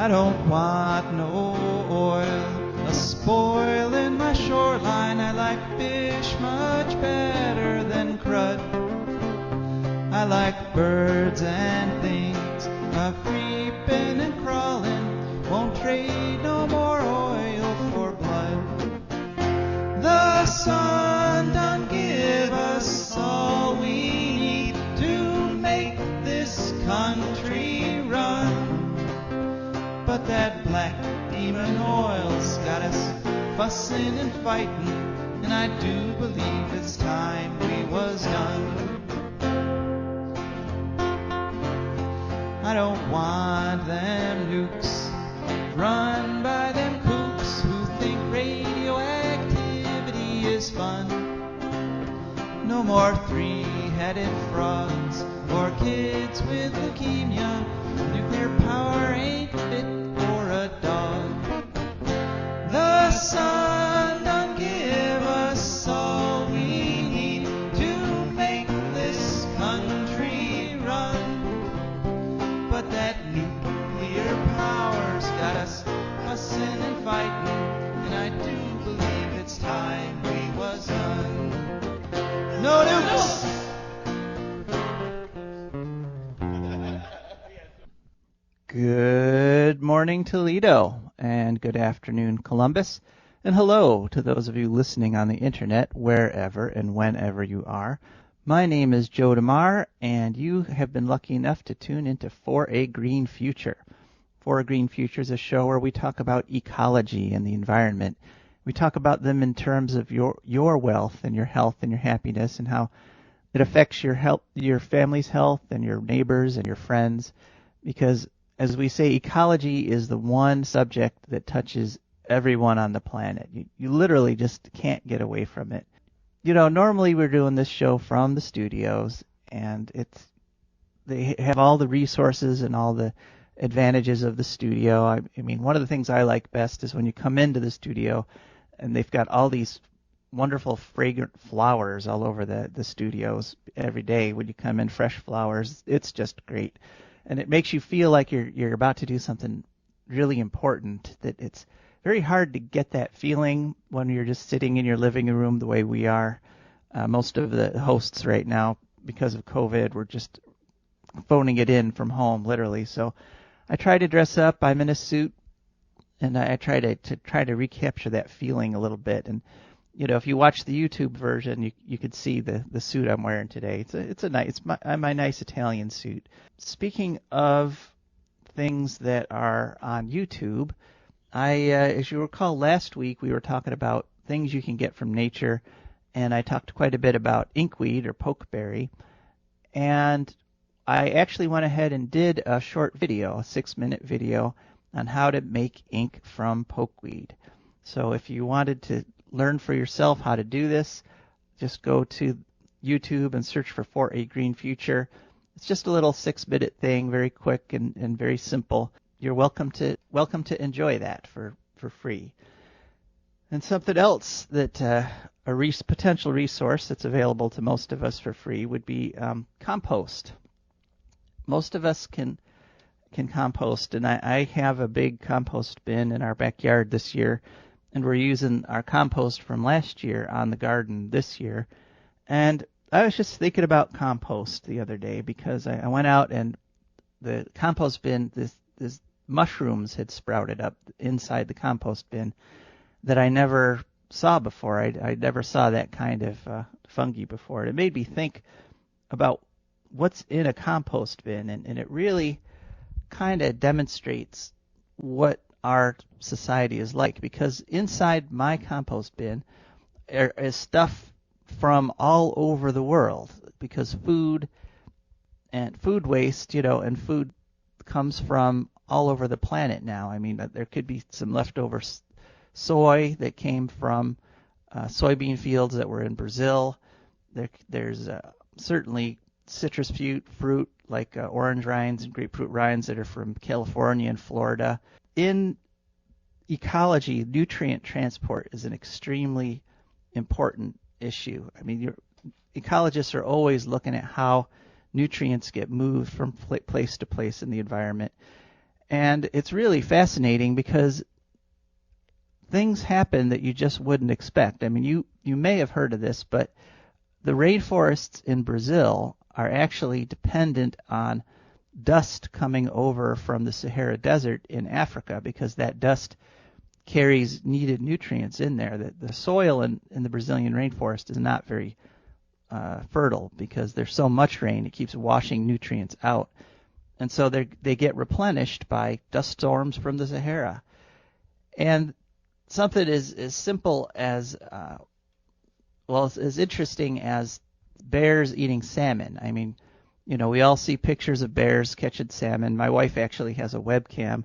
I don't want no oil a-spoiling my shoreline. I like fish much better than crud. I like birds and things a-creeping and crawling. Won't trade no more oil for blood. The sun done give us all we need to make this country run. But that black demon oil's got us fussing and fighting, and I do believe it's time we was done. I don't want them nukes run by them kooks who think radioactivity is fun. No more three-headed frogs or kids with leukemia. Nuclear power ain't fit for a dog. The sun done give us all we need to make this country run. But that nuclear power's got us fussing and fighting, and I do believe it's time we was done. No nukes! Good morning, Toledo, and good afternoon, Columbus, and hello to those of you listening on the internet, wherever and whenever you are. My name is Joe DeMare, and you have been lucky enough to tune into For a Green Future. For a Green Future is a show where we talk about ecology and the environment. We talk about them in terms of your wealth and your health and your happiness and how it affects your health, your family's health and your neighbors and your friends, because as we say, ecology is the one subject that touches everyone on the planet. You literally just can't get away from it. You know, normally we're doing this show from the studios, and they have all the resources and all the advantages of the studio. I mean, one of the things I like best is when you come into the studio and they've got all these wonderful fragrant flowers all over the studios every day. When you come in, fresh flowers, it's just great. And it makes you feel like you're about to do something really important, that it's very hard to get that feeling when you're just sitting in your living room the way we are. Most of the hosts right now, because of COVID, we're just phoning it in from home, literally. So I try to dress up. I'm in a suit, and I try to recapture that feeling a little bit. And you know, if you watch the YouTube version, you could see the suit I'm wearing today. It's my nice Italian suit. Speaking of things that are on YouTube, as you recall, last week we were talking about things you can get from nature, and I talked quite a bit about inkweed or pokeberry, and I actually went ahead and did a short video, a 6-minute video, on how to make ink from pokeweed. So if you wanted to learn for yourself how to do this, just go to YouTube and search for a Green Future. It's just a little 6-minute thing, very quick and very simple. You're welcome to enjoy that for free. And something else that a potential resource that's available to most of us for free would be compost. Most of us can compost, and I have a big compost bin in our backyard this year, and we're using our compost from last year on the garden this year. And I was just thinking about compost the other day, because I went out and the compost bin, this mushrooms had sprouted up inside the compost bin that I never saw before. I never saw that kind of fungi before. It made me think about what's in a compost bin, and it really kind of demonstrates what our society is like, because inside my compost bin is stuff from all over the world, because food waste, and food comes from all over the planet now. I mean, there could be some leftover soy that came from soybean fields that were in Brazil. There's certainly citrus fruit like orange rinds and grapefruit rinds that are from California and Florida. In ecology, nutrient transport is an extremely important issue. I mean, ecologists are always looking at how nutrients get moved from place to place in the environment. And it's really fascinating because things happen that you just wouldn't expect. I mean, you may have heard of this, but the rainforests in Brazil are actually dependent on dust coming over from the Sahara Desert in Africa, because that dust carries needed nutrients in there. The soil in the Brazilian rainforest is not very fertile because there's so much rain, it keeps washing nutrients out. And so they get replenished by dust storms from the Sahara. And something as simple as, as interesting as bears eating salmon. I mean, we all see pictures of bears catching salmon. My wife actually has a webcam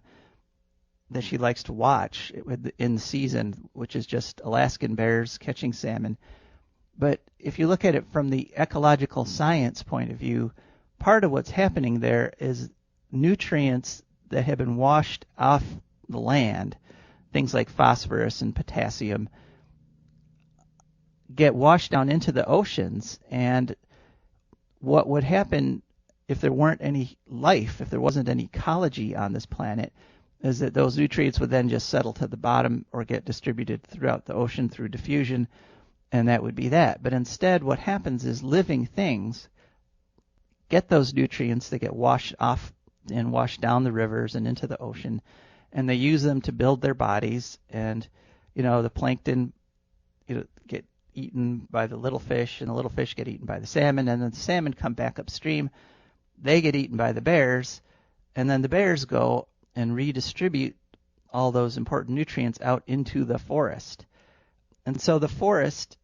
that she likes to watch in the season, which is just Alaskan bears catching salmon. But if you look at it from the ecological science point of view, part of what's happening there is nutrients that have been washed off the land, things like phosphorus and potassium, get washed down into the oceans. And what would happen if there weren't any life, if there wasn't any ecology on this planet, is that those nutrients would then just settle to the bottom or get distributed throughout the ocean through diffusion, and that would be that. But instead, what happens is living things get those nutrients that get washed off and washed down the rivers and into the ocean, and they use them to build their bodies. And the plankton get eaten by the little fish, and the little fish get eaten by the salmon, and then the salmon come back upstream. They get eaten by the bears, and then the bears go and redistribute all those important nutrients out into the forest. And so the forest,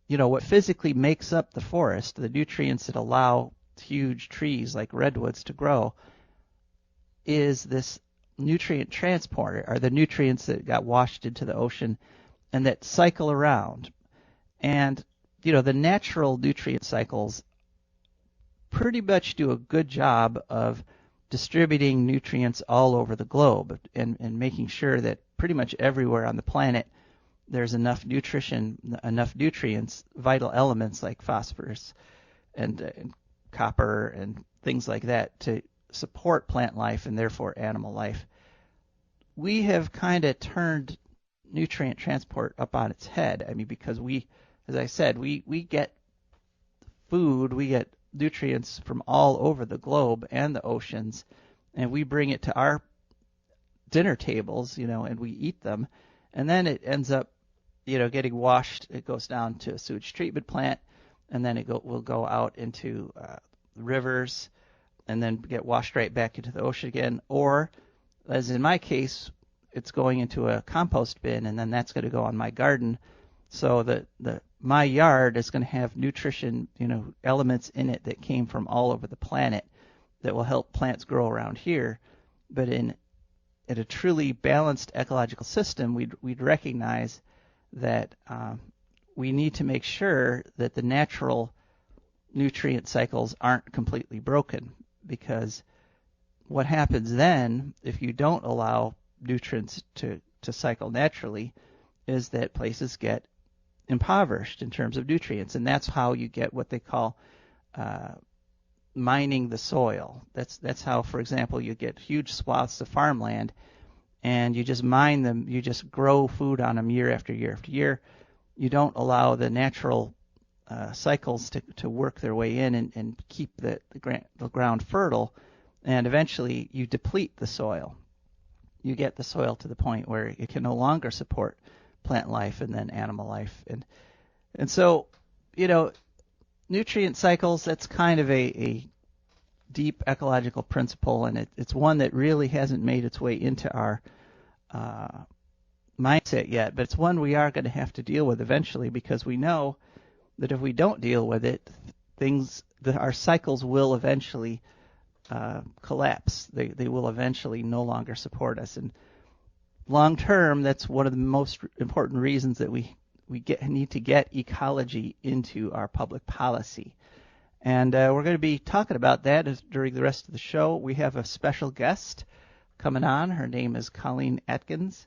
what physically makes up the forest, the nutrients that allow huge trees like redwoods to grow, is this nutrient transporter, are the nutrients that got washed into the ocean and that cycle around. And, the natural nutrient cycles pretty much do a good job of distributing nutrients all over the globe and making sure that pretty much everywhere on the planet there's enough nutrition, enough nutrients, vital elements like phosphorus and copper and things like that to support plant life and therefore animal life. We have kind of turned nutrient transport up on its head. I mean, because as I said, we get food, we get nutrients from all over the globe and the oceans, and we bring it to our dinner tables, and we eat them, and then it ends up, getting washed. It goes down to a sewage treatment plant, and then will go out into rivers, and then get washed right back into the ocean again. Or, as in my case, it's going into a compost bin, and then that's going to go on my garden. So my yard is going to have nutrition, elements in it that came from all over the planet that will help plants grow around here. But in a truly balanced ecological system, we'd recognize that we need to make sure that the natural nutrient cycles aren't completely broken, because what happens then, if you don't allow nutrients to cycle naturally, is that places get impoverished in terms of nutrients. And that's how you get what they call mining the soil. That's how, for example, you get huge swaths of farmland and you just mine them, you just grow food on them year after year after year. You don't allow the natural cycles to work their way in and keep the ground fertile, and eventually you deplete the soil. You get the soil to the point where it can no longer support plant life and then animal life. And so, nutrient cycles, that's kind of a deep ecological principle, and it's one that really hasn't made its way into our mindset yet, but it's one we are going to have to deal with eventually, because we know that if we don't deal with it, our cycles will eventually collapse. They will eventually no longer support us. And long term, that's one of the most important reasons that we need to get ecology into our public policy. And we're going to be talking about that during the rest of the show. We have a special guest coming on. Her name is Collette Adkins,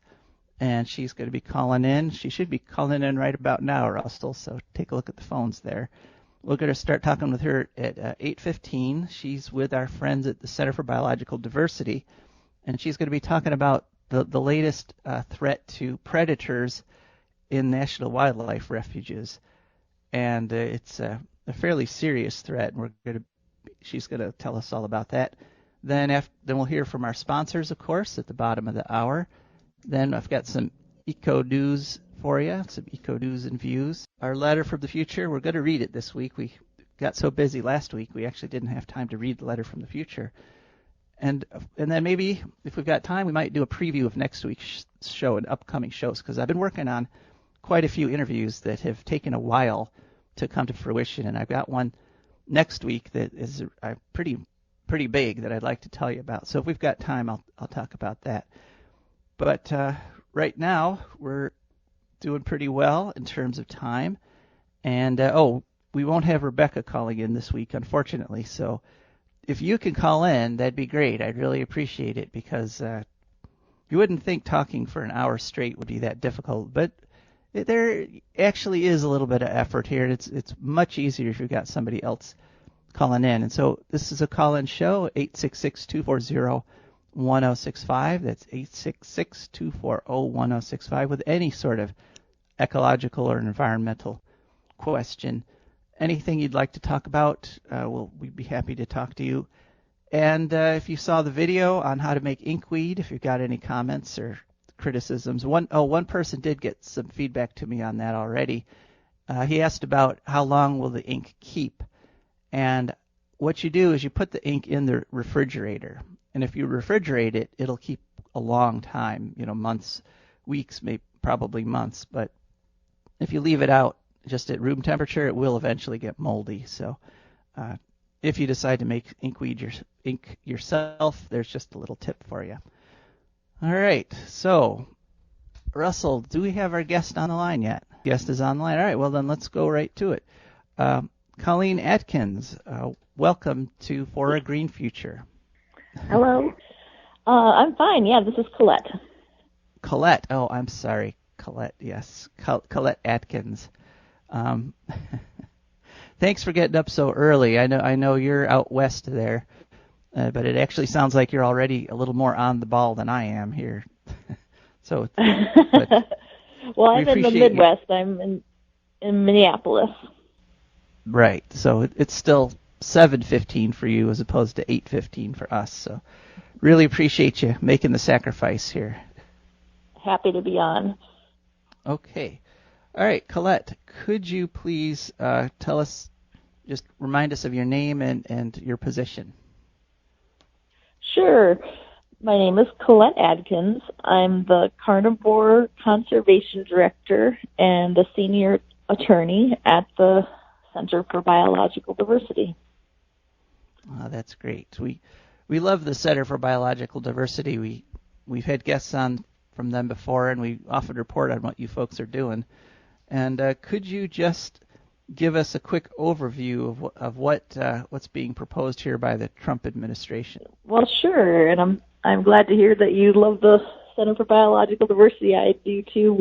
and she's going to be calling in. She should be calling in right about now, Russell, so take a look at the phones there. We're going to start talking with her at 8:15. She's with our friends at the Center for Biological Diversity, and she's going to be talking about the latest threat to predators in National Wildlife Refuges. And it's a fairly serious threat, and she's going to tell us all about that. Then we'll hear from our sponsors, of course, at the bottom of the hour. Then I've got some eco news for you, some eco news and views. Our letter from the future, we're going to read it this week. We got so busy last week, we actually didn't have time to read the letter from the future. And then maybe, if we've got time, we might do a preview of next week's show and upcoming shows, because I've been working on quite a few interviews that have taken a while to come to fruition, and I've got one next week that is pretty big that I'd like to tell you about. So if we've got time, I'll talk about that. But right now, we're doing pretty well in terms of time. And, we won't have Rebecca calling in this week, unfortunately. So if you can call in, that'd be great. I'd really appreciate it, because you wouldn't think talking for an hour straight would be that difficult. But there actually is a little bit of effort here. It's much easier if you've got somebody else calling in. And so this is a call-in show, 866-240-1065. That's 866-240-1065 with any sort of ecological or environmental question. Anything you'd like to talk about, we'd be happy to talk to you. And if you saw the video on how to make inkweed, if you've got any comments or criticisms. One person did get some feedback to me on that already. He asked about how long will the ink keep. And what you do is you put the ink in the refrigerator. And if you refrigerate it, it'll keep a long time, months, weeks, maybe probably months. But if you leave it out just at room temperature, it will eventually get moldy. So if you decide to make ink yourself, there's just a little tip for you. All right. So, Russell, do we have our guest on the line yet? Guest is on the line. All right. Well, then let's go right to it. Collette Adkins, welcome to For a Green Future. Hello. I'm fine. Yeah, this is Collette. Collette. Oh, I'm sorry. Collette, yes. Collette Adkins. Thanks for getting up so early. I know you're out west there, but it actually sounds like you're already a little more on the ball than I am here. So, well, I'm in the Midwest. I'm in Minneapolis. Right. So it's still 7:15 for you as opposed to 8:15 for us. So really appreciate you making the sacrifice here. Happy to be on. Okay. All right, Collette, could you please just remind us of your name and your position? Sure. My name is Collette Adkins. I'm the Carnivore Conservation Director and a Senior Attorney at the Center for Biological Diversity. Oh, that's great. We love the Center for Biological Diversity. We've had guests on from them before, and we often report on what you folks are doing. And could you just give us a quick overview of what's being proposed here by the Trump administration? Well, sure, and I'm glad to hear that you love the Center for Biological Diversity. I do too.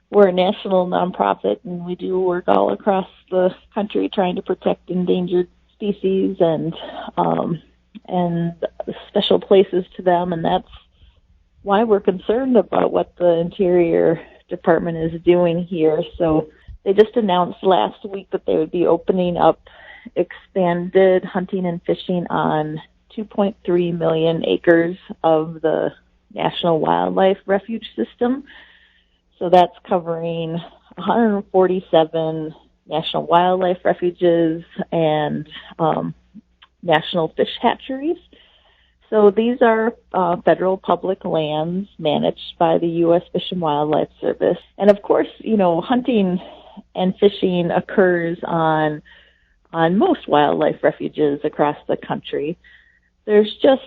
We're a national nonprofit, and we do work all across the country trying to protect endangered species and special places to them, and that's why we're concerned about what the Interior Department is doing here. So they just announced last week that they would be opening up expanded hunting and fishing on 2.3 million acres of the National Wildlife Refuge system. So that's covering 147 National Wildlife Refuges and national fish hatcheries. So these are federal public lands managed by the U.S. Fish and Wildlife Service. And of course, hunting and fishing occurs on most wildlife refuges across the country. There's just,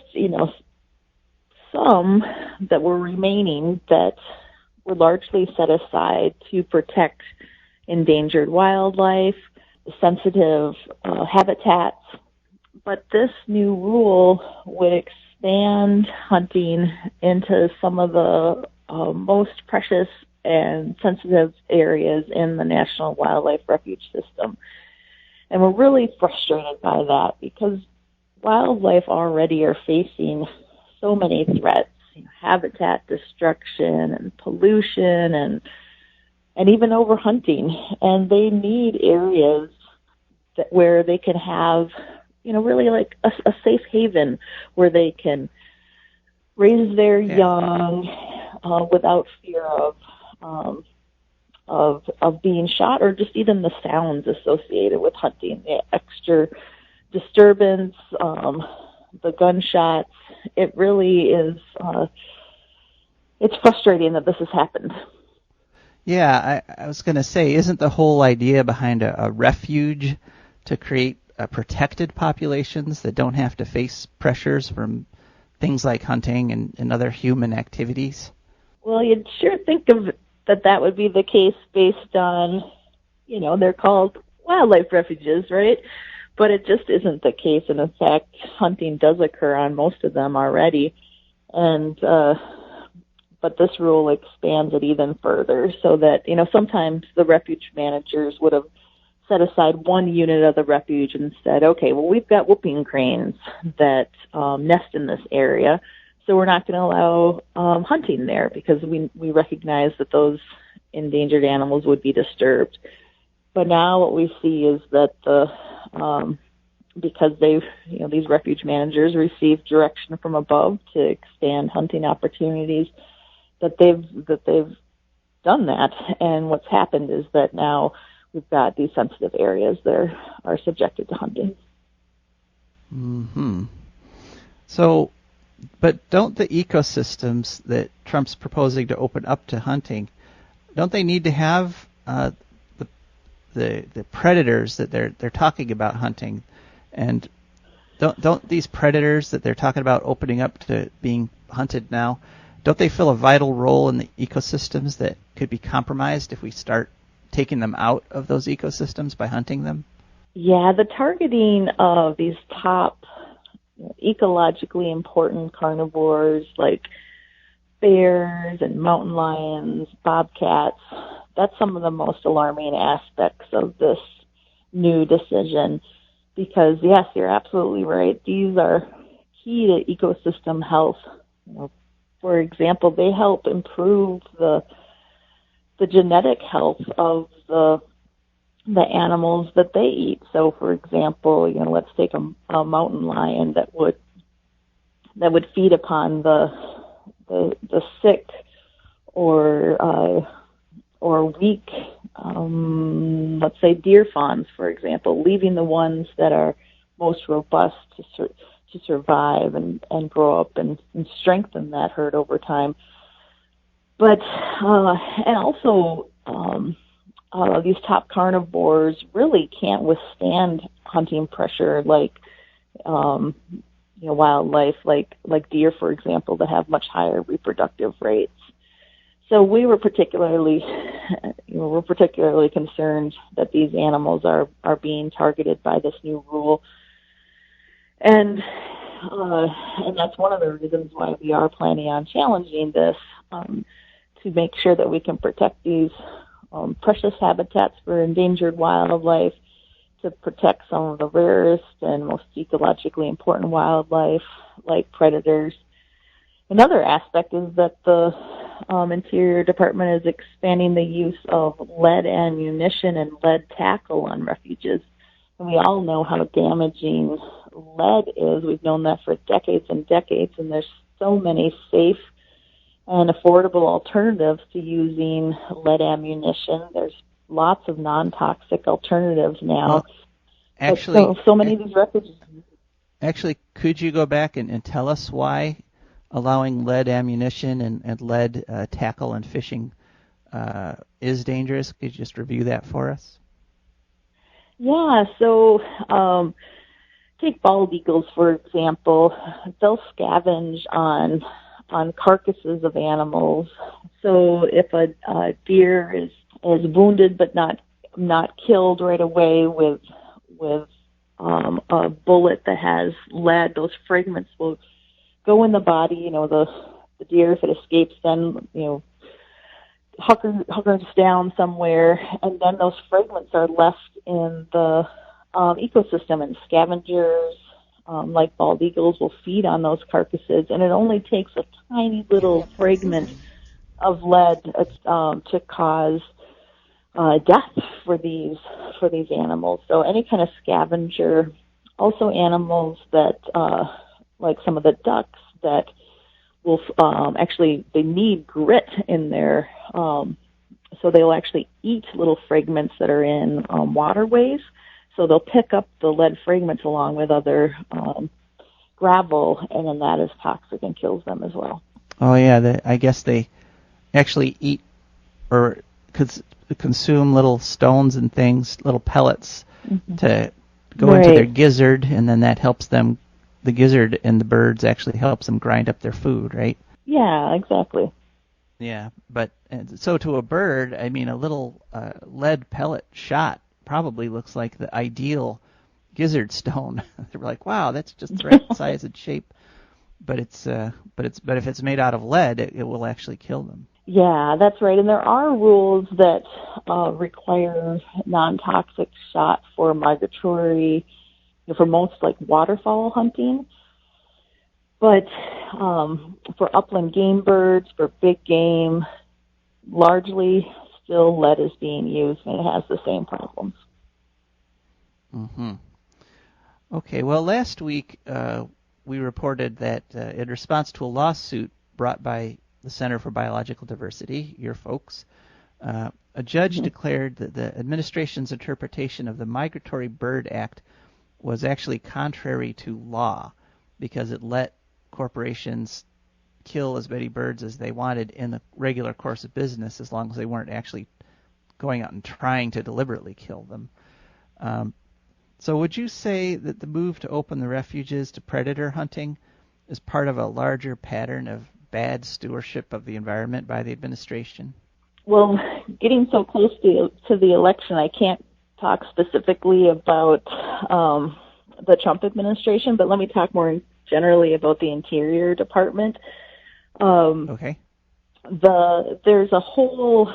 some that were remaining that were largely set aside to protect endangered wildlife, sensitive habitats. But this new rule would expand hunting into some of the most precious and sensitive areas in the National Wildlife Refuge system. And we're really frustrated by that because wildlife already are facing so many threats, habitat destruction and pollution and even overhunting. And they need areas where they can have, really like a safe haven where they can raise their young without fear of being shot, or just even the sounds associated with hunting, the extra disturbance, the gunshots. It really is. It's frustrating that this has happened. Yeah, I was going to say, isn't the whole idea behind a refuge to create protected populations that don't have to face pressures from things like hunting and other human activities? Well, you'd sure think of that would be the case based on, they're called wildlife refuges, right? But it just isn't the case. And in fact, hunting does occur on most of them already. And, but this rule expands it even further so that, sometimes the refuge managers would have set aside one unit of the refuge and said, okay, well, we've got whooping cranes that nest in this area, so we're not going to allow hunting there because we recognize that those endangered animals would be disturbed. But now what we see is that because these refuge managers receive direction from above to expand hunting opportunities, that they've done that. And what's happened is that now we've got these sensitive areas that are subjected to hunting. Mm-hmm. So, but don't the ecosystems that Trump's proposing to open up to hunting, don't they need to have the predators that they're talking about hunting? And don't these predators that they're talking about opening up to being hunted now, don't they fill a vital role in the ecosystems that could be compromised if we start taking them out of those ecosystems by hunting them? Yeah, the targeting of these top ecologically important carnivores like bears and mountain lions, bobcats, that's some of the most alarming aspects of this new decision. Because, yes, you're absolutely right. These are key to ecosystem health. For example, they help improve the genetic health of the animals that they eat. So, for example, let's take a mountain lion that would feed upon the sick or weak, let's say deer fawns, for example, leaving the ones that are most robust to survive and grow up and strengthen that herd over time. But and also these top carnivores really can't withstand hunting pressure like wildlife like deer, for example, that have much higher reproductive rates. So we were particularly concerned that these animals are being targeted by this new rule, and that's one of the reasons why we are planning on challenging this to make sure that we can protect these precious habitats for endangered wildlife, to protect some of the rarest and most ecologically important wildlife like predators. Another aspect is that the Interior Department is expanding the use of lead ammunition and lead tackle on refuges. And we all know how damaging lead is. We've known that for decades and decades, and there's so many safe and affordable alternatives to using lead ammunition. There's lots of non-toxic alternatives now. Well, actually, so many of these refuges. Actually, could you go back and tell us why allowing lead ammunition and lead tackle and fishing is dangerous? Could you just review that for us? Yeah, so take bald eagles, for example. They'll scavenge on carcasses of animals. So if a deer is wounded but not killed right away with a bullet that has lead, those fragments will go in the body. The deer, if it escapes, then hunkers down somewhere, and then those fragments are left in the ecosystem, and scavengers like bald eagles, will feed on those carcasses, and it only takes a tiny little fragment of lead to cause death for these animals. So any kind of scavenger, also animals that like some of the ducks that will actually, they need grit in their so they'll actually eat little fragments that are in waterways. So they'll pick up the lead fragments along with other gravel, and then that is toxic and kills them as well. Oh yeah, I guess they actually eat or consume little stones and things, little pellets, to go into their gizzard, and then that helps them. The gizzard in the birds actually helps them grind up their food, right? Yeah, exactly. Yeah, but so to a bird, I mean, a little lead pellet shot probably looks like the ideal gizzard stone. They're like, wow, that's just the right size and shape. But if it's made out of lead, it will actually kill them. Yeah, that's right. And there are rules that require non-toxic shot for migratory, for most like waterfowl hunting. But for upland game birds, for big game, largely still lead is being used, and it has the same problems. Mm-hmm. Okay, well, last week we reported that in response to a lawsuit brought by the Center for Biological Diversity, your folks, a judge declared that the administration's interpretation of the Migratory Bird Act was actually contrary to law because it let corporations kill as many birds as they wanted in the regular course of business as long as they weren't actually going out and trying to deliberately kill them. So would you say that the move to open the refuges to predator hunting is part of a larger pattern of bad stewardship of the environment by the administration? Well, getting so close to the election, I can't talk specifically about the Trump administration, but let me talk more generally about the Interior Department. Okay. There's a whole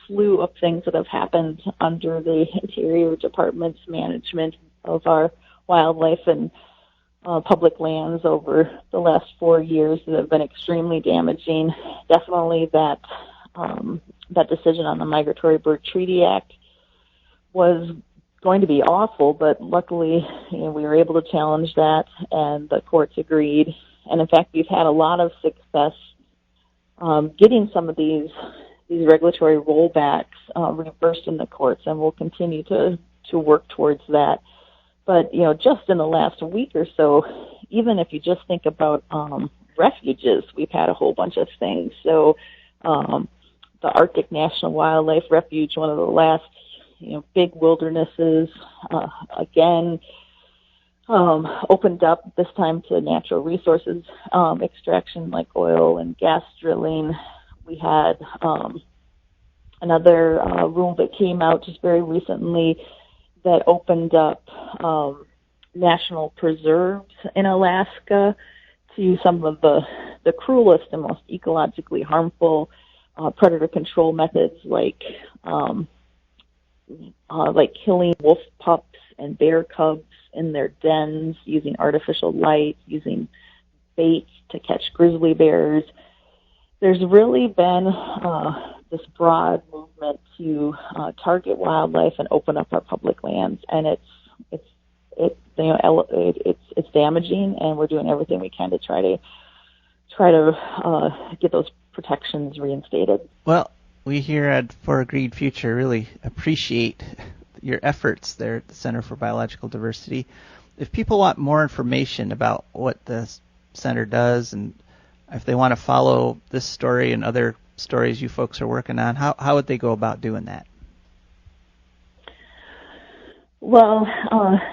slew of things that have happened under the Interior Department's management of our wildlife and public lands over the last 4 years that have been extremely damaging. Definitely that decision on the Migratory Bird Treaty Act was going to be awful, but luckily, we were able to challenge that, and the courts agreed. And in fact, we've had a lot of success getting some of these regulatory rollbacks reversed in the courts, and we'll continue to work towards that. But just in the last week or so, even if you just think about refuges, we've had a whole bunch of things. So the Arctic National Wildlife Refuge, one of the last big wildernesses, again, opened up this time to natural resources extraction like oil and gas drilling. We had another rule that came out just very recently that opened up national preserves in Alaska to some of the cruelest and most ecologically harmful predator control methods like killing wolf pups and bear cubs in their dens, using artificial light, using bait to catch grizzly bears. There's really been this broad movement to target wildlife and open up our public lands, and it's damaging, and we're doing everything we can to try to get those protections reinstated. Well, we here at For a Green Future really appreciate your efforts there at the Center for Biological Diversity. If people want more information about what the center does, and if they want to follow this story and other stories you folks are working on, how would they go about doing that? Well,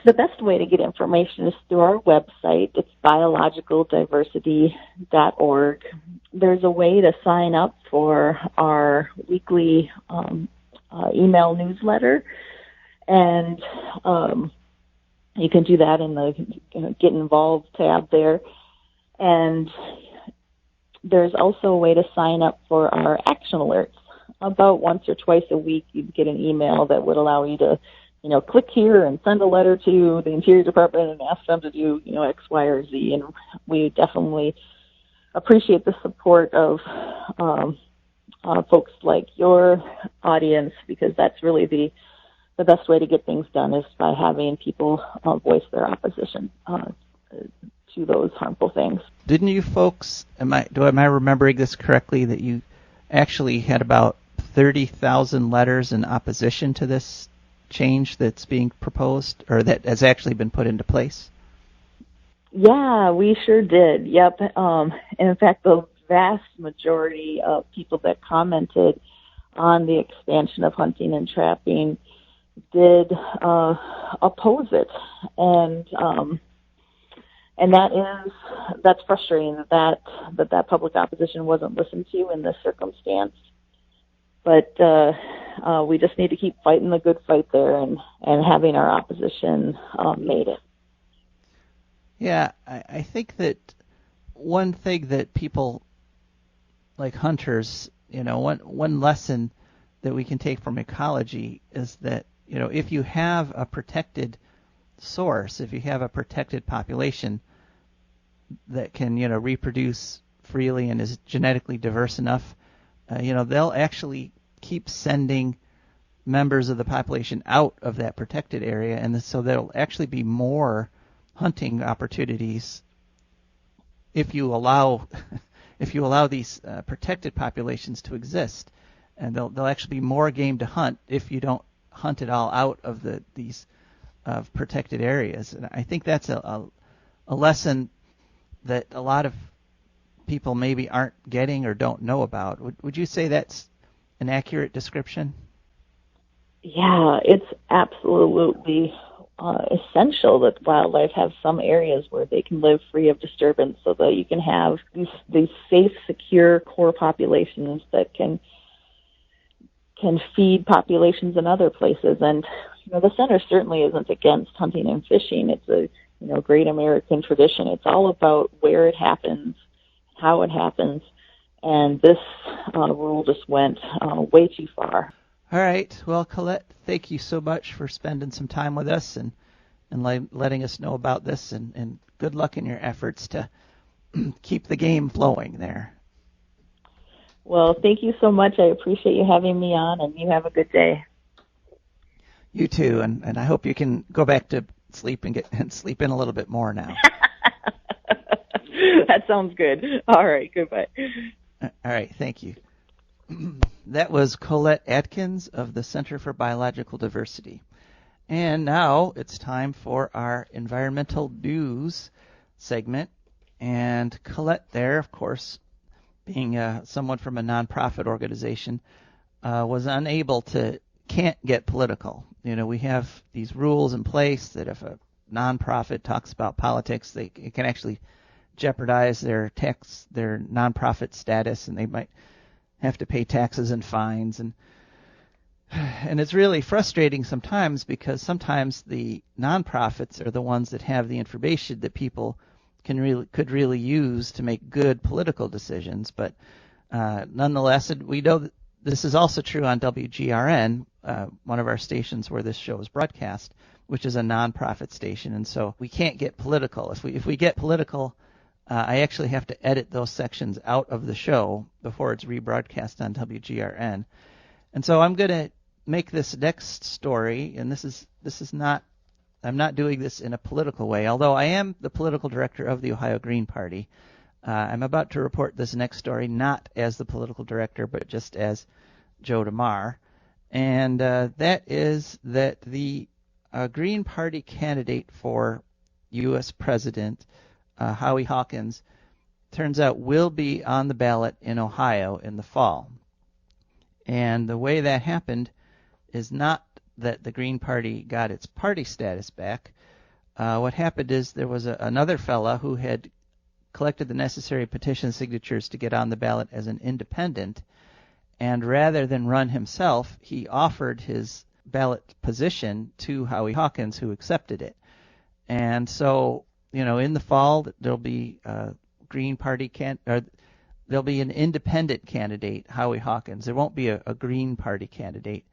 the best way to get information is through our website. It's biologicaldiversity.org. There's a way to sign up for our weekly email newsletter, and you can do that in the Get Involved tab there. And there's also a way to sign up for our action alerts. About once or twice a week, you'd get an email that would allow you to click here and send a letter to the Interior Department and ask them to do, X, Y, or Z. And we definitely appreciate the support of folks like your audience, because that's really the best way to get things done is by having people voice their opposition to those harmful things. Didn't you folks, am I remembering this correctly, that you actually had about 30,000 letters in opposition to this change that's being proposed, or that has actually been put into place? Yeah, we sure did. Yep. And in fact, the vast majority of people that commented on the expansion of hunting and trapping did oppose it, and that's frustrating that public opposition wasn't listened to in this circumstance. But we just need to keep fighting the good fight there, and having our opposition made it. Yeah, I think that one thing that people like hunters, one lesson that we can take from ecology is that, if you have a protected source, if you have a protected population that can, reproduce freely and is genetically diverse enough, they'll actually keep sending members of the population out of that protected area, and so there'll actually be more hunting opportunities if you allow these protected populations to exist, and there'll actually be more game to hunt if you don't hunt it all out of these protected areas. And I think that's a lesson that a lot of people maybe aren't getting or don't know about. Would you say that's an accurate description? Yeah, it's absolutely essential that wildlife have some areas where they can live free of disturbance, so that you can have these safe, secure core populations that can feed populations in other places. And the center certainly isn't against hunting and fishing. It's a great American tradition. It's all about where it happens, how it happens, and this rule just went way too far. All right. Well, Collette, thank you so much for spending some time with us and letting us know about this, and good luck in your efforts to keep the game flowing there. Well, thank you so much. I appreciate you having me on, and you have a good day. You too, and I hope you can go back to sleep and sleep in a little bit more now. That sounds good. All right, goodbye. All right, thank you. That was Collette Adkins of the Center for Biological Diversity. And now it's time for our environmental news segment. And Collette there, of course, being someone from a nonprofit organization, can't get political. We have these rules in place that if a nonprofit talks about politics, it can actually jeopardize their nonprofit status, and they might have to pay taxes and fines, and it's really frustrating sometimes, because sometimes the nonprofits are the ones that have the information that people could really use to make good political decisions. But nonetheless, we know that this is also true on WGRN, one of our stations where this show is broadcast, which is a nonprofit station, and so we can't get political. If we get political, I actually have to edit those sections out of the show before it's rebroadcast on WGRN. And so I'm going to make this next story, and this is not, I'm not doing this in a political way, although I am the political director of the Ohio Green Party. I'm about to report this next story not as the political director, but just as Joe DeMare. And that is that the Green Party candidate for U.S. President, Howie Hawkins, turns out will be on the ballot in Ohio in the fall. And the way that happened is not that the Green Party got its party status back. What happened is there was another fella who had collected the necessary petition signatures to get on the ballot as an independent, and rather than run himself, he offered his ballot position to Howie Hawkins, who accepted it. And so, in the fall, there'll be a Green Party there'll be an independent candidate, Howie Hawkins. There won't be a Green Party candidate.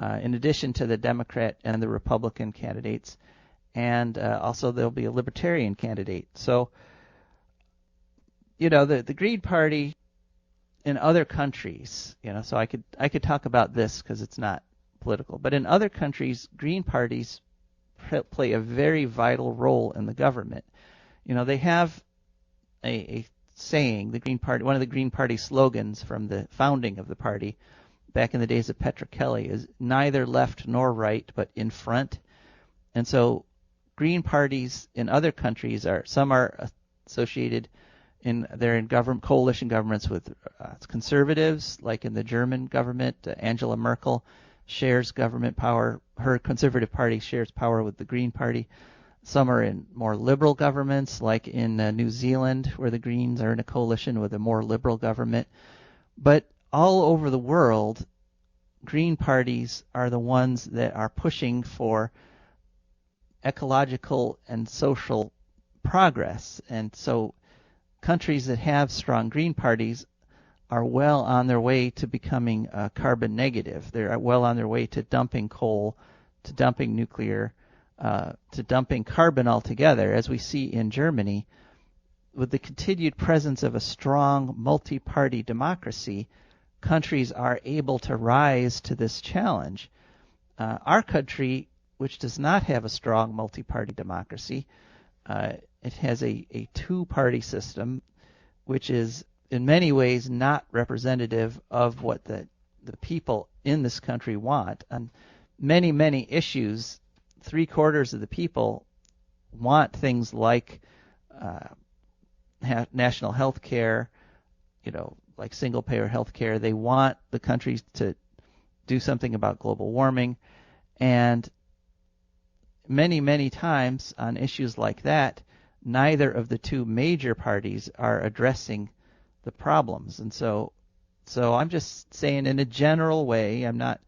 in addition to the Democrat and the Republican candidates. And also there'll be a Libertarian candidate. So, the Green Party in other countries, so I could talk about this because it's not political, but in other countries, Green Parties play a very vital role in the government. They have a saying, the Green Party, one of the Green Party slogans from the founding of the party back in the days of Petra Kelly is neither left nor right, but in front. And so Green parties in other countries some are associated they're in coalition governments with conservatives, like in the German government. Angela Merkel shares government power. Her Conservative Party shares power with the Green Party. Some are in more liberal governments, like in New Zealand, where the Greens are in a coalition with a more liberal government. But all over the world, Green parties are the ones that are pushing for ecological and social progress. And so countries that have strong Green parties are well on their way to becoming carbon negative. They're well on their way to dumping coal, to dumping nuclear, to dumping carbon altogether, as we see in Germany. With the continued presence of a strong multi-party democracy, countries are able to rise to this challenge. Our country, which does not have a strong multi-party democracy, it has a two-party system, which is in many ways not representative of what the people in this country want. On many, many issues, 3/4 of the people want things like national health care, like single-payer health care. They want the countries to do something about global warming. And many, many times on issues like that, neither of the two major parties are addressing the problems. And so I'm just saying, in a general way, I'm not,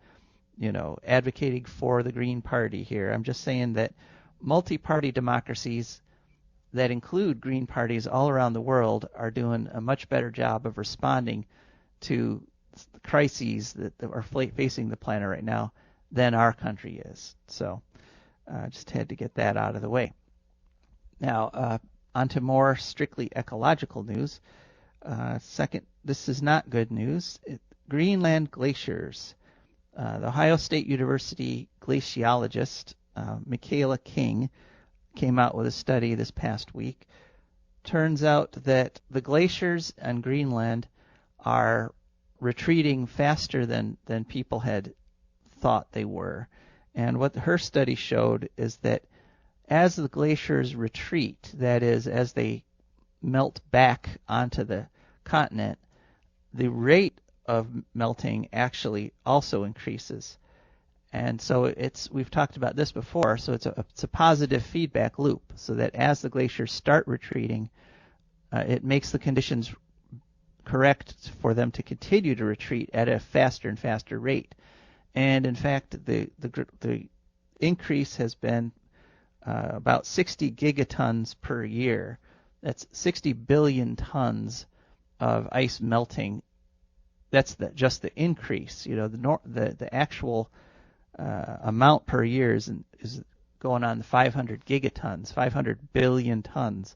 advocating for the Green Party here. I'm just saying that multi-party democracies that include Green parties all around the world are doing a much better job of responding to the crises that are facing the planet right now than our country is. So I just had to get that out of the way. Now, on to more strictly ecological news. Second, this is not good news. Greenland glaciers. The Ohio State University glaciologist Michaela King came out with a study this past week. Turns out that the glaciers in Greenland are retreating faster than people had thought they were. And what her study showed is that as the glaciers retreat, that is, as they melt back onto the continent, the rate of melting actually also increases. And so we've talked about this before, so it's a positive feedback loop, so that as the glaciers start retreating, it makes the conditions correct for them to continue to retreat at a faster and faster rate. And in fact, the increase has been about 60 gigatons per year. That's 60 billion tons of ice melting. That's just the increase. The actual amount per year is going on 500 gigatons, 500 billion tons.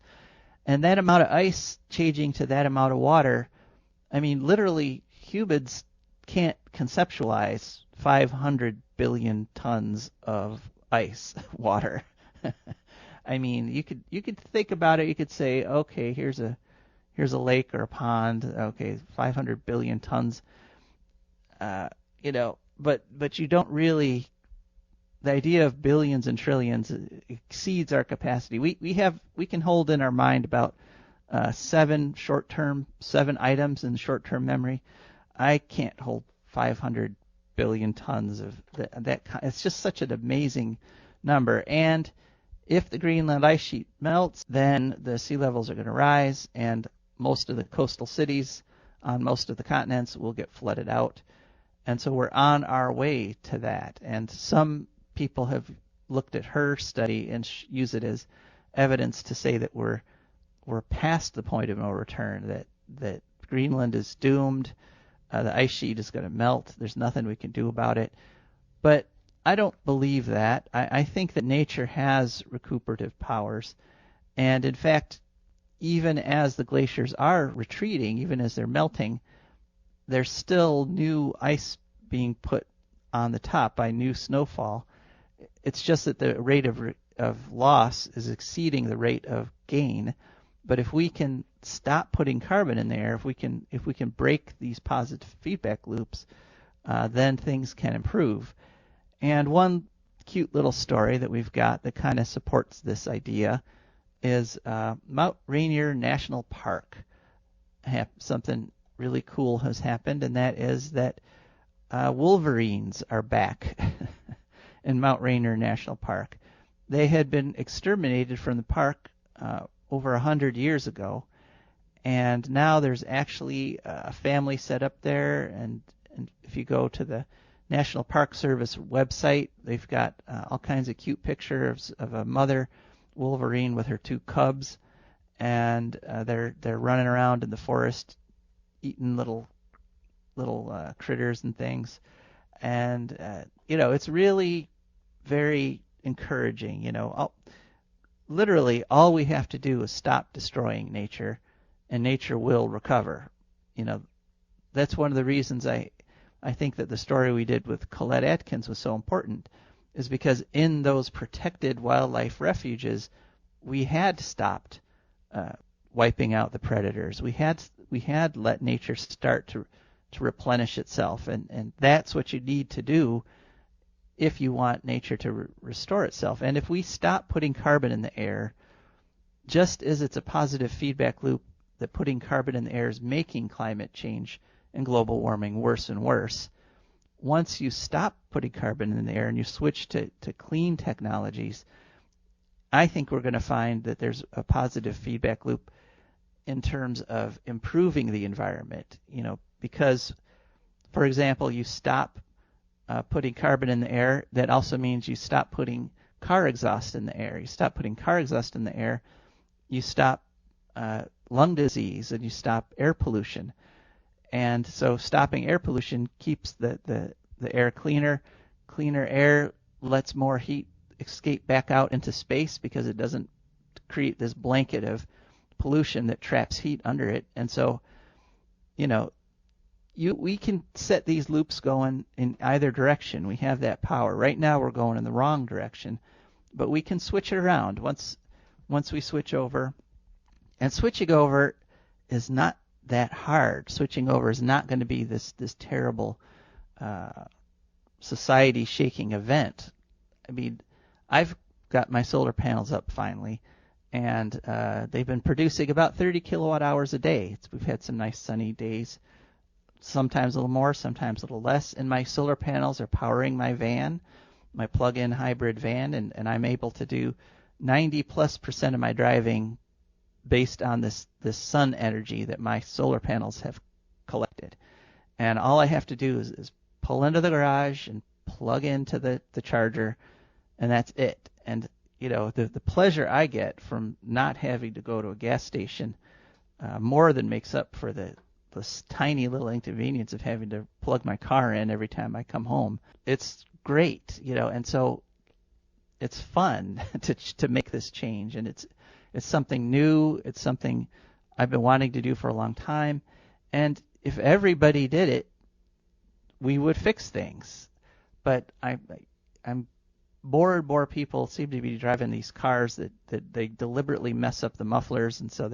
And that amount of ice changing to that amount of water, I mean, literally humans can't conceptualize 500 billion tons of ice water. I mean, you could think about it. You could say, okay, here's a lake or a pond. Okay, 500 billion tons. But you don't really. The idea of billions and trillions exceeds our capacity. We can hold in our mind about 7 items in short-term memory. I can't hold 500 billion tons of that. It's just such an amazing number. And if the Greenland ice sheet melts, then the sea levels are going to rise, and most of the coastal cities on most of the continents will get flooded out. And so we're on our way to that. And some people have looked at her study and use it as evidence to say that we're past the point of no return, that Greenland is doomed. The ice sheet is going to melt. There's nothing we can do about it. But I don't believe that. I think that nature has recuperative powers. And in fact, even as the glaciers are retreating, even as they're melting, there's still new ice being put on the top by new snowfall. It's just that the rate of loss is exceeding the rate of gain. But if we can stop putting carbon in the air, if we can break these positive feedback loops, then things can improve. And one cute little story that we've got that kind of supports this idea is Mt Rainier National Park. Something really cool has happened, and that is that wolverines are back in Mt Rainier National Park. They had been exterminated from the park over 100 years ago, and now there's actually a family set up there, and if you go to the National Park Service website, they've got all kinds of cute pictures of a mother wolverine with her two cubs, and they're running around in the forest eating little critters and things. And it's really very encouraging. Literally all we have to do is stop destroying nature, and nature will recover. That's one of the reasons I think that the story we did with Collette Adkins was so important, is because in those protected wildlife refuges, we had stopped wiping out the predators. We had let nature start to replenish itself, and that's what you need to do if you want nature to restore itself. And if we stop putting carbon in the air, just as it's a positive feedback loop that putting carbon in the air is making climate change and global warming worse and worse, once you stop putting carbon in the air and you switch to clean technologies, I think we're going to find that there's a positive feedback loop in terms of improving the environment. Because, for example, you stop putting carbon in the air, that also means you stop putting car exhaust in the air. You stop putting car exhaust in the air, you stop lung disease, and you stop air pollution. And so stopping air pollution keeps the air cleaner. Cleaner air lets more heat escape back out into space because it doesn't create this blanket of pollution that traps heat under it. And so, we can set these loops going in either direction. We have that power. Right now we're going in the wrong direction, but we can switch it around once we switch over. And switching over is not that hard. Switching over is not going to be this terrible society-shaking event. I mean, I've got my solar panels up finally, and they've been producing about 30 kilowatt hours a day. We've had some nice sunny days, sometimes a little more, sometimes a little less, and my solar panels are powering my van, my plug-in hybrid van, and I'm able to do 90+% of my driving based on this sun energy that my solar panels have collected. And all I have to do is pull into the garage and plug into the charger, and that's it. And the pleasure I get from not having to go to a gas station more than makes up for this tiny little inconvenience of having to plug my car in every time I come home. It's great, and so it's fun to make this change, and it's something new. It's something I've been wanting to do for a long time, and if everybody did it, we would fix things. But I'm more people seem to be driving these cars that they deliberately mess up the mufflers, and so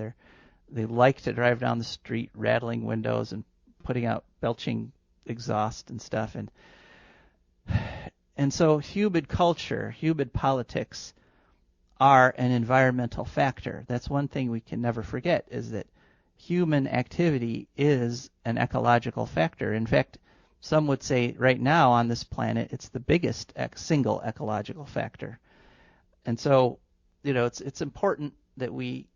they like to drive down the street rattling windows and putting out belching exhaust and stuff, and so human culture, human politics are an environmental factor. That's one thing we can never forget, is that human activity is an ecological factor. In fact, some would say right now on this planet it's the biggest single ecological factor. And so, it's important that we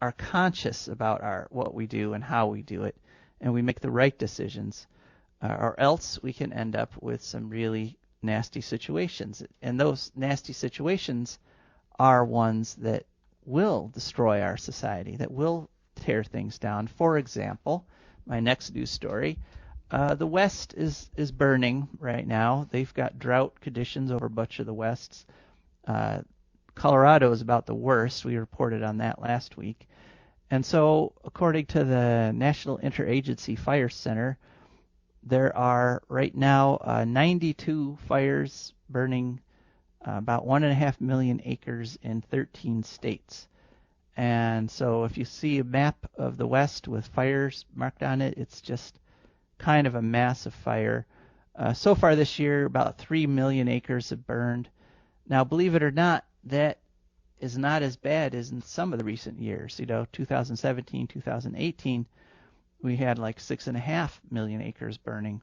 are conscious about what we do and how we do it, and we make the right decisions, or else we can end up with some really nasty situations. And those nasty situations are ones that will destroy our society, that will tear things down. For example, my next news story, The West is burning right now. They've got drought conditions over much of the West. Colorado is about the worst. We reported on that last week. And so, according to the National Interagency Fire Center, there are right now 92 fires burning about 1.5 million acres in 13 states. And so if you see a map of the West with fires marked on it, it's just kind of a massive fire. So far this year, about 3 million acres have burned. Now, believe it or not, that is not as bad as in some of the recent years. 2017, 2018, we had like 6.5 million acres burning.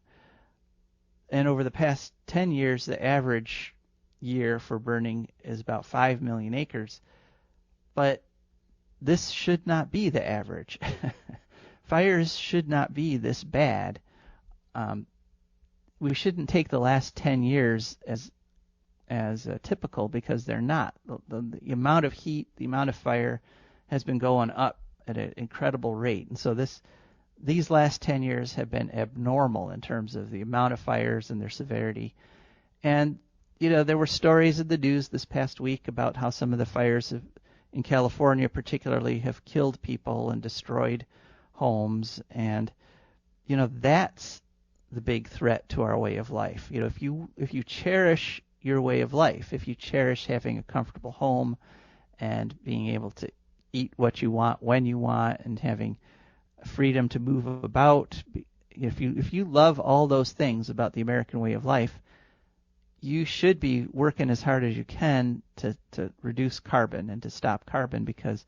And over the past 10 years, the average year for burning is about 5 million acres. But this should not be the average. Fires should not be this bad. We shouldn't take the last 10 years as typical, because they're not. The amount of heat, the amount of fire has been going up at an incredible rate. And so these last 10 years have been abnormal in terms of the amount of fires and their severity. And, there were stories in the news this past week about how some of the fires in California particularly have killed people and destroyed homes. And, that's the big threat to our way of life. If you cherish your way of life, if you cherish having a comfortable home and being able to eat what you want when you want and having freedom to move about, if you love all those things about the American way of life, you should be working as hard as you can to reduce carbon and to stop carbon, because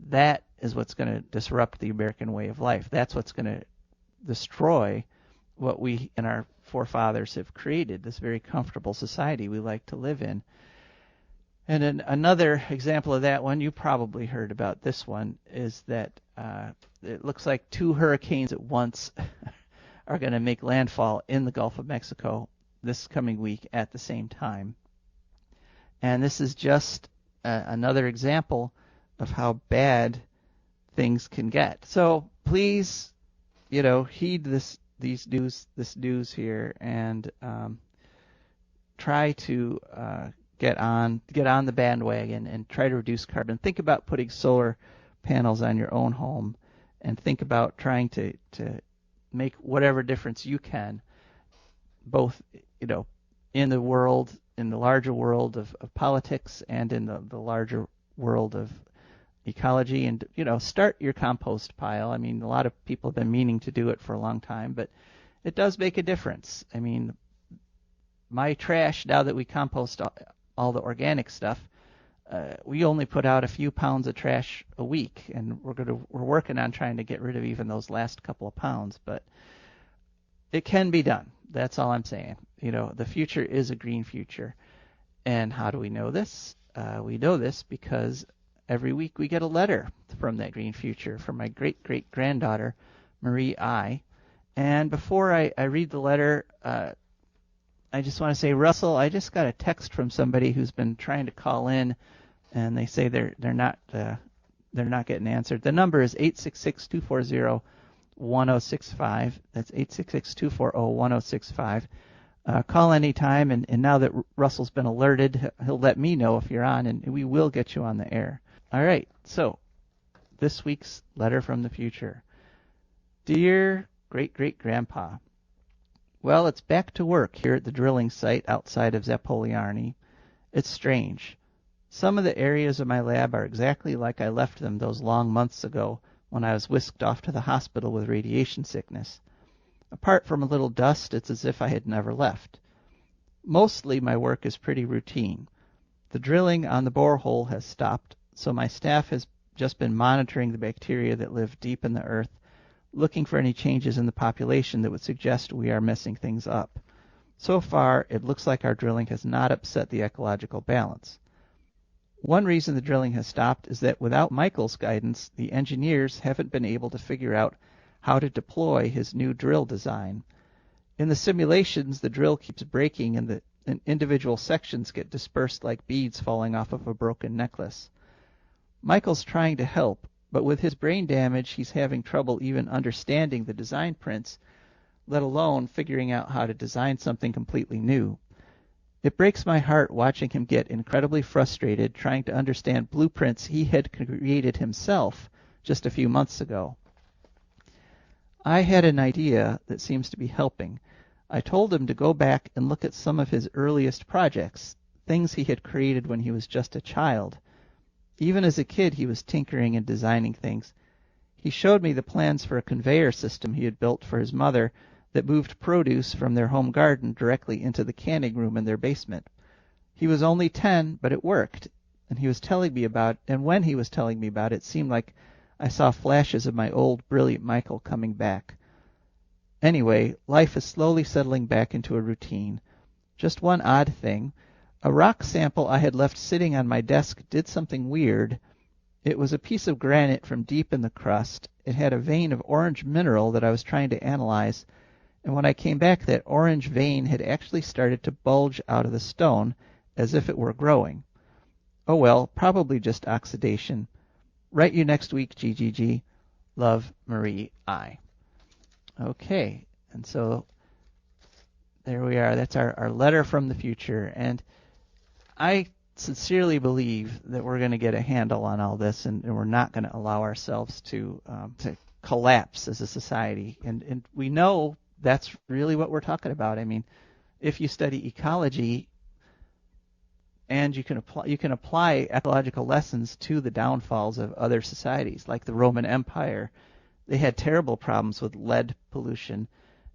that is what's going to disrupt the American way of life. That's what's going to destroy what we and our forefathers have created, this very comfortable society we like to live in. And another example of that one, you probably heard about this one, is that it looks like 2 hurricanes at once are going to make landfall in the Gulf of Mexico this coming week at the same time. And this is just another example of how bad things can get. So please, heed this news here, and try to get on the bandwagon and try to reduce carbon. Think about putting solar panels on your own home, and think about trying to make whatever difference you can, both in the world, in the larger world of politics, and in the larger world of ecology. And start your compost pile. I mean, a lot of people have been meaning to do it for a long time, but it does make a difference. I mean, my trash, now that we compost all the organic stuff, we only put out a few pounds of trash a week, and we're working on trying to get rid of even those last couple of pounds. But it can be done. That's all I'm saying. The future is a green future. And how do we know this? We know this because every week we get a letter from that green future from my great-great-granddaughter, Marie I. And before I read the letter, I just want to say, Russell, I just got a text from somebody who's been trying to call in, and they say they're not getting answered. The number is 866-240-1065. That's 866-240-1065. Call anytime, and now that Russell's been alerted, he'll let me know if you're on, and we will get you on the air. All right, so this week's letter from the future. Dear Great-Great-Grandpa, well, it's back to work here at the drilling site outside of Zapoliarny. It's strange. Some of the areas of my lab are exactly like I left them those long months ago when I was whisked off to the hospital with radiation sickness. Apart from a little dust, it's as if I had never left. Mostly my work is pretty routine. The drilling on the borehole has stopped, so my staff has just been monitoring the bacteria that live deep in the earth, looking for any changes in the population that would suggest we are messing things up. So far, it looks like our drilling has not upset the ecological balance. One reason the drilling has stopped is that without Michael's guidance, the engineers haven't been able to figure out how to deploy his new drill design. In the simulations, the drill keeps breaking and individual sections get dispersed like beads falling off of a broken necklace. Michael's trying to help, but with his brain damage, he's having trouble even understanding the design prints, let alone figuring out how to design something completely new. It breaks my heart watching him get incredibly frustrated trying to understand blueprints he had created himself just a few months ago. I had an idea that seems to be helping. I told him to go back and look at some of his earliest projects, things he had created when he was just a child. Even as a kid, he was tinkering and designing things. He showed me the plans for a conveyor system he had built for his mother that moved produce from their home garden directly into the canning room in their basement. He was only 10, but it worked, and when he was telling me about it, it seemed like I saw flashes of my old, brilliant Michael coming back. Anyway, life is slowly settling back into a routine. Just one odd thing. A rock sample I had left sitting on my desk did something weird. It was a piece of granite from deep in the crust. It had a vein of orange mineral that I was trying to analyze, and when I came back, that orange vein had actually started to bulge out of the stone as if it were growing. Oh well, probably just oxidation. Write you next week, GGG. Love, Marie I. Okay, and so there we are. That's our letter from the future. And I sincerely believe that we're going to get a handle on all this, and we're not going to allow ourselves to collapse as a society. And we know that's really what we're talking about. I mean, if you study ecology, and you can apply ecological lessons to the downfalls of other societies, like the Roman Empire. They had terrible problems with lead pollution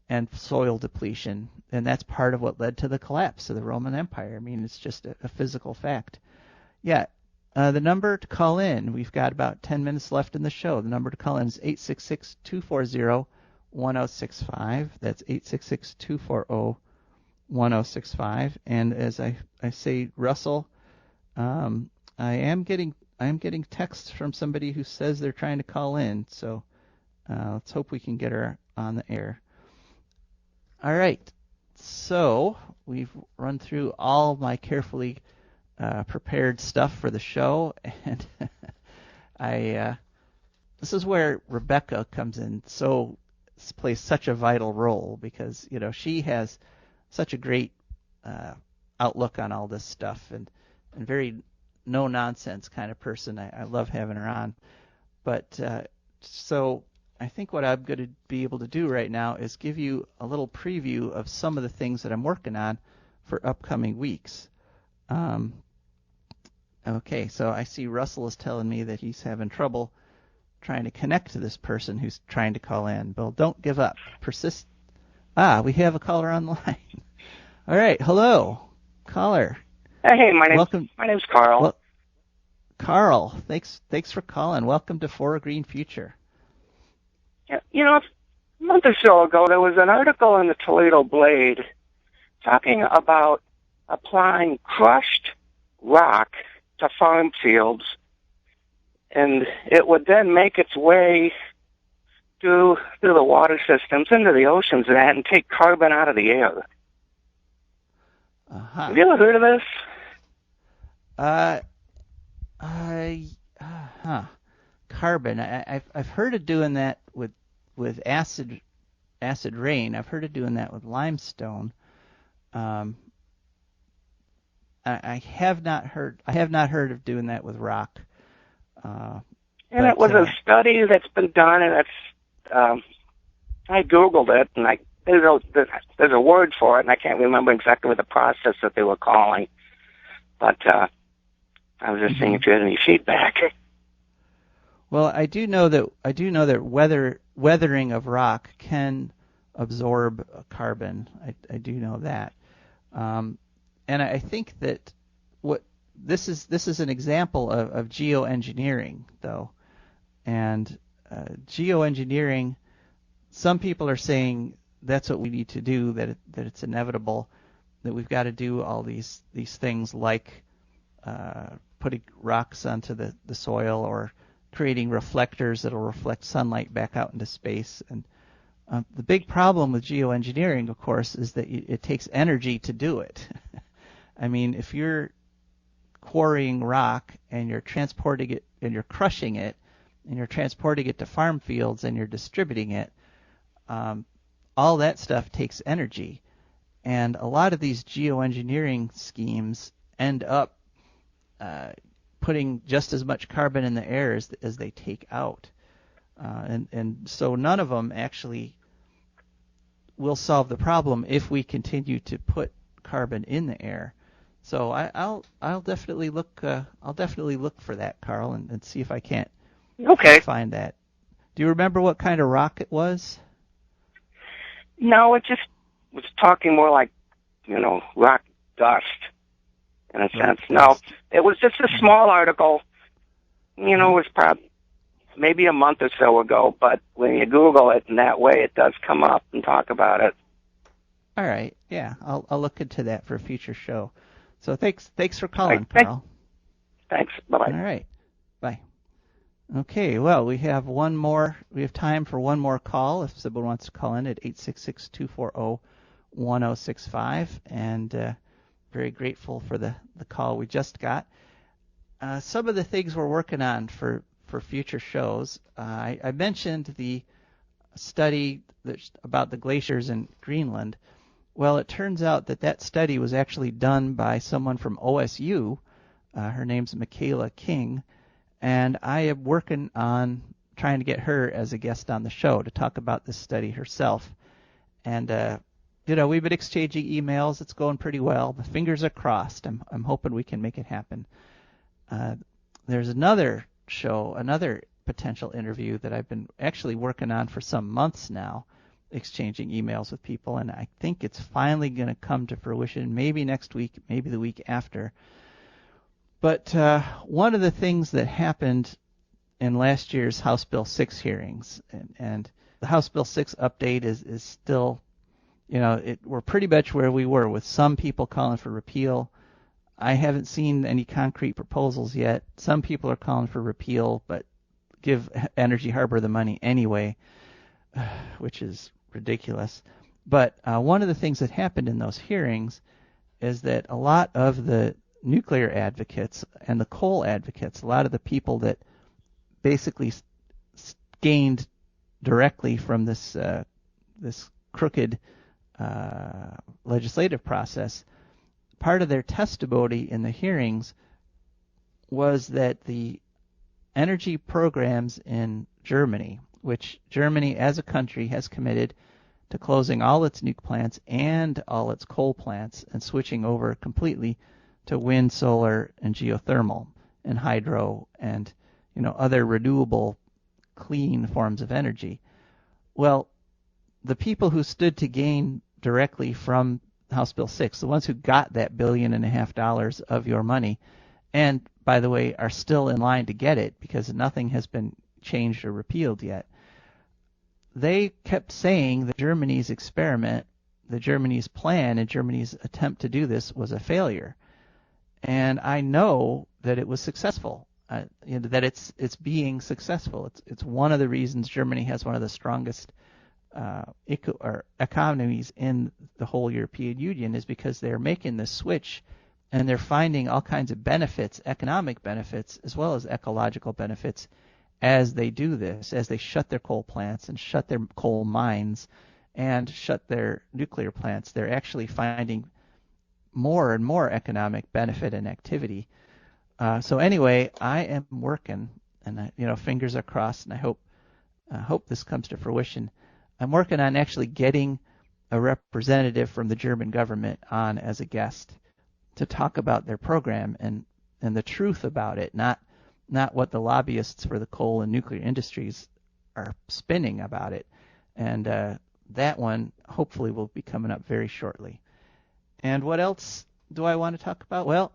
and soil depletion, and that's part of what led to the collapse of the Roman Empire. I mean, it's just a physical fact. Yeah, the number to call in, we've got about 10 minutes left in the show. The number to call in is 866-240-1065. That's 866-240-1065. And as I say, Russell, I am getting texts from somebody who says they're trying to call in, so let's hope we can get her on the air. All right, so we've run through all my carefully prepared stuff for the show, and this is where Rebecca comes in. Plays such a vital role because she has such a great outlook on all this stuff, and very no nonsense kind of person. I love having her on, but so I think what I'm going to be able to do right now is give you a little preview of some of the things that I'm working on for upcoming weeks. Okay, so I see Russell is telling me that he's having trouble trying to connect to this person who's trying to call in. Bill, don't give up. Persist. We have a caller on the line. All right, hello, caller. Hey, my name's Carl. Well, Carl, thanks for calling. Welcome to For a Green Future. A month or so ago, there was an article in the Toledo Blade talking about applying crushed rock to farm fields, and it would then make its way through the water systems into the oceans and take carbon out of the air. Uh-huh. Have you ever heard of this? Carbon. I've heard of doing that with acid rain. I've heard of doing that with limestone. I have not heard of doing that with rock. And it was a study that's been done, and it's I Googled it, and there's a word for it, and I can't remember exactly what the process that they were calling. But I was just seeing if you had any feedback. Well, I do know that weathering of rock can absorb carbon. I do know that, and I think that this is an example of geoengineering, though, and geoengineering. Some people are saying that's what we need to do. That it's inevitable. That we've got to do all these things like putting rocks onto the soil or creating reflectors that'll reflect sunlight back out into space. And the big problem with geoengineering, of course, is that it takes energy to do it. I mean, if you're quarrying rock and you're transporting it and you're crushing it and you're transporting it to farm fields and you're distributing it, all that stuff takes energy. And a lot of these geoengineering schemes end up putting just as much carbon in the air as they take out. And so none of them actually will solve the problem if we continue to put carbon in the air. So I'll definitely look for that, Carl, and see if I can't find that. Do you remember what kind of rock it was? No, it just was talking more like, rock dust in a sense. No, it was just a small article. It was probably maybe a month or so ago, but when you Google it in that way, it does come up and talk about it. All right. Yeah, I'll look into that for a future show. So thanks for calling, Carl. Thanks. Bye-bye. All right. Bye. Okay, well, we have time for one more call if someone wants to call in at 866-240-1065, and very grateful for the call we just got. Some of the things we're working on for future shows, I mentioned the study about the glaciers in Greenland. Well, it turns out that study was actually done by someone from OSU. Her name's Michaela King, and I am working on trying to get her as a guest on the show to talk about this study herself. And we've been exchanging emails. It's going pretty well. The fingers are crossed. I'm hoping we can make it happen. There's another potential interview that I've been actually working on for some months now, exchanging emails with people, and I think it's finally going to come to fruition, maybe next week, maybe the week after. But one of the things that happened in last year's House Bill 6 hearings, and the House Bill 6 update is still, we're pretty much where we were, with some people calling for repeal. I haven't seen any concrete proposals yet. Some people are calling for repeal, but give Energy Harbor the money anyway, which is ridiculous. But one of the things that happened in those hearings is that a lot of the nuclear advocates and the coal advocates, a lot of the people that basically gained directly from this crooked legislative process, part of their testimony in the hearings was that the energy programs in Germany, which Germany as a country has committed to closing all its nuke plants and all its coal plants and switching over completely to wind, solar, and geothermal and hydro and other renewable, clean forms of energy. Well, the people who stood to gain directly from House Bill 6, the ones who got that $1.5 billion of your money, and by the way, are still in line to get it because nothing has been changed or repealed yet, they kept saying that Germany's experiment, Germany's plan, and Germany's attempt to do this was a failure. And I know that it was successful, that it's being successful. It's one of the reasons Germany has one of the strongest economies in the whole European Union, is because they're making this switch and they're finding all kinds of benefits, economic benefits as well as ecological benefits, as they do this, as they shut their coal plants and shut their coal mines and shut their nuclear plants. They're actually finding more and more economic benefit and activity. So anyway, I am working, and fingers are crossed, and I hope this comes to fruition. I'm working on actually getting a representative from the German government on as a guest to talk about their program and the truth about it, not what the lobbyists for the coal and nuclear industries are spinning about it. And that one hopefully will be coming up very shortly. And what else do I want to talk about? Well,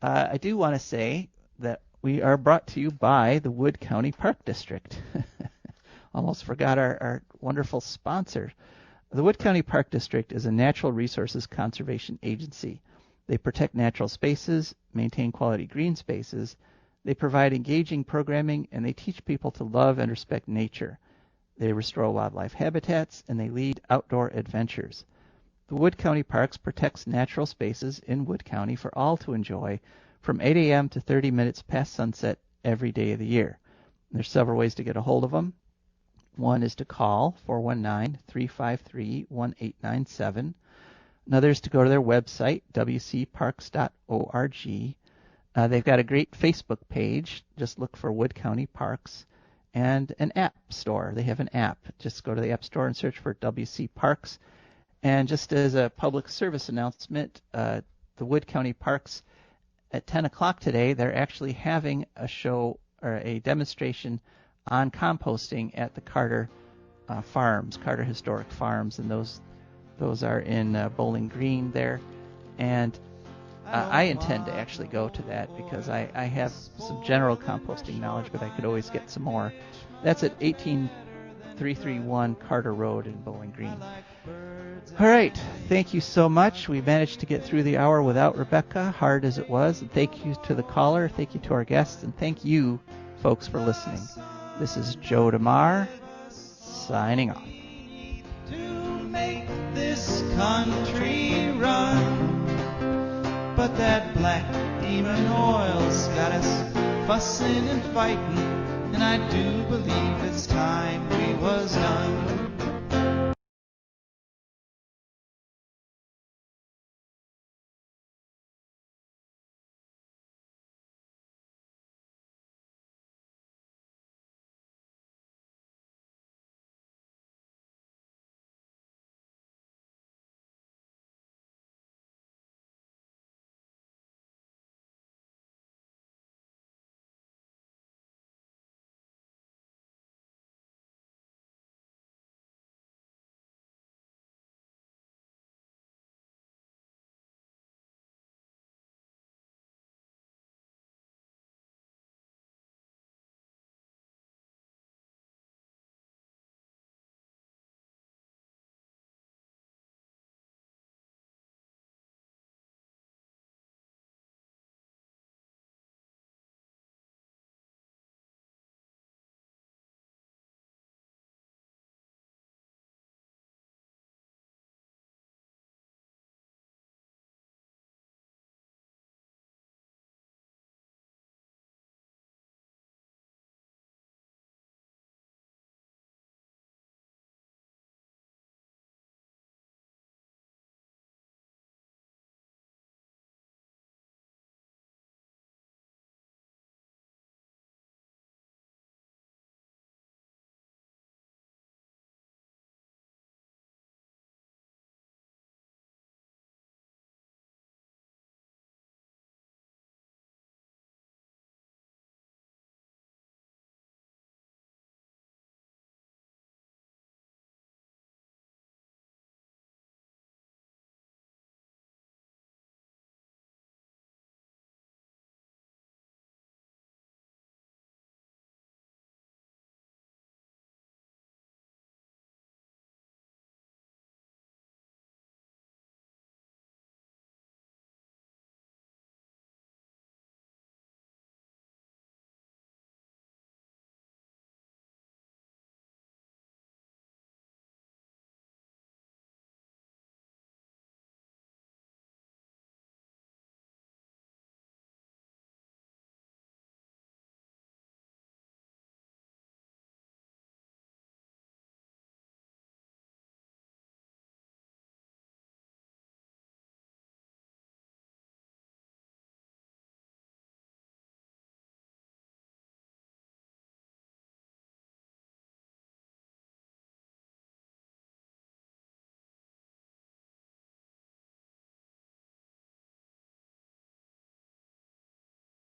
I do want to say that we are brought to you by the Wood County Park District. Almost forgot our wonderful sponsor. The Wood County Park District is a natural resources conservation agency. They protect natural spaces, maintain quality green spaces, they provide engaging programming, and they teach people to love and respect nature. They restore wildlife habitats, and they lead outdoor adventures. The Wood County Parks protects natural spaces in Wood County for all to enjoy from 8 a.m. to 30 minutes past sunset every day of the year. There's several ways to get a hold of them. One is to call 419-353-1897. Another is to go to their website, wcparks.org. They've got a great Facebook page. Just look for Wood County Parks, and an app store. They have an app. Just go to the App Store and search for WC Parks. And just as a public service announcement, the Wood County Parks at 10 o'clock today, they're actually having a show or a demonstration on composting at the Carter Farms, Carter Historic Farms, and those are in Bowling Green there. And I intend to actually go to that because I have some general composting knowledge, but I could always get some more. That's at 18331 Carter Road in Bowling Green. All right, thank you so much. We managed to get through the hour without Rebecca, hard as it was. And thank you to the caller, thank you to our guests, and thank you, folks, for listening. This is Joe DeMare, signing off. To make this country run, but that black demon oil's got us fussing and fighting, and I do believe it's time we was done.